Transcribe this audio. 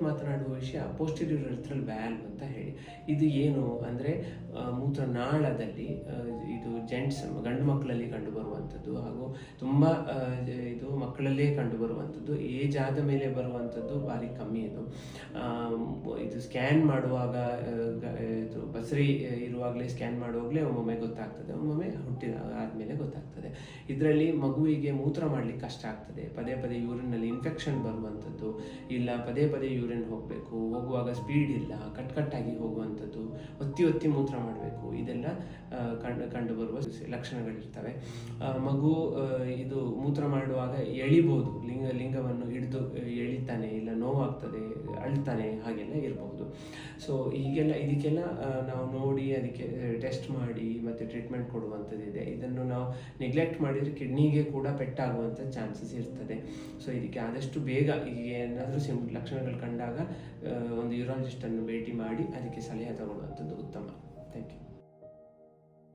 ಮಾತನಾಡುವ ವಿಷಯ posterior ಯುರೆಥ್ರಲ್ valve ಅಂತ ಹೇಳಿ. ಇದು ಏನು ಅಂದರೆ ಮೂತ್ರನಾಳದಲ್ಲಿ ಇದು ಗಂಡು ಮಕ್ಕಳಲ್ಲಿ ಕಂಡುಬರುವಂಥದ್ದು ಹಾಗೂ ತುಂಬ ಇದು ಮಕ್ಕಳಲ್ಲೇ ಕಂಡುಬರುವಂಥದ್ದು. ಏಜ್ ಆದ ಮೇಲೆ ಬರುವಂಥದ್ದು ಭಾರಿ ಕಮ್ಮಿ ಇದು ಸ್ಕ್ಯಾನ್ ಮಾಡುವಾಗ ಇದು ಬಸರಿ ಇರುವಾಗಲೇ ಸ್ಕ್ಯಾನ್ ಮಾಡುವಾಗಲೇ ಒಮ್ಮೊಮ್ಮೆ ಗೊತ್ತಾಗ್ತದೆ, ಒಮ್ಮೊಮ್ಮೆ ಹುಟ್ಟಿದ ಆದಮೇಲೆ ಗೊತ್ತಾಗ್ತದೆ. ಇದರಲ್ಲಿ ಮಗುವಿಗೆ ಮೂತ್ರ ಮಾಡಲಿಕ್ಕೆ ಕಷ್ಟ ಆಗ್ತದೆ, ಪದೇ ಪದೇ ಯೂರಿನ್ನಲ್ಲಿ ಇನ್ಫೆಕ್ಷನ್ ಬರುವಂಥದ್ದು, ಇಲ್ಲ ಪದೇ ಪದೇ ಯೂರಿನ್ ಹೋಗುವಾಗ ಸ್ಪೀಡ್ ಇಲ್ಲ, ಕಟ್ಟಾಗಿ ಹೋಗುವಂಥದ್ದು, ಒತ್ತಿ ಮೂತ್ರ ಮಾಡಬೇಕು, ಇದೆಲ್ಲ ಕಂಡುಬರುವ ಲಕ್ಷಣಗಳಿರ್ತವೆ. ಮಗು ಇದು ಮೂತ್ರ ಮಾಡುವಾಗ ಎಳಿಬೋದು, ಲಿಂಗವನ್ನು ಹಿಡಿದು ಎಳಿತಾನೆ, ಇಲ್ಲ ನೋವಾಗ್ತದೆ, ಅಳ್ತಾನೆ, ಹಾಗೆಲ್ಲ ಇರಬಹುದು. ಸೊ ಇದಕ್ಕೆಲ್ಲ ನಾವು ನೋಡಿ ಅದಕ್ಕೆ ಟೆಸ್ಟ್ ಮಾಡಿ ಮತ್ತು ಟ್ರೀಟ್ಮೆಂಟ್ ಕೊಡುವಂಥದ್ದಿದೆ. ಇದನ್ನು ನಾವು ನೆಗ್ಲೆಕ್ಟ್ ಮಾಡಿದರೆ ಕಿಡ್ನಿಗೆ ಕೂಡ ಪೆಟ್ಟಾಗುವಂಥ ಚಾನ್ಸಸ್ ಇರ್ತದೆ. ಸೊ ಇದಕ್ಕೆ ಆದಷ್ಟು ಬೇಗ ಈಗ ಏನಾದರೂ ಲಕ್ಷಣಗಳು ಕಂಡಾಗ ಒಂದು ಯೂರಾಲಜಿಸ್ಟನ್ನು ಭೇಟಿ ಮಾಡಿ ಅದಕ್ಕೆ ಸಲಹೆ ತಗೊಳ್ಳುವಂಥದ್ದು ಉತ್ತಮ.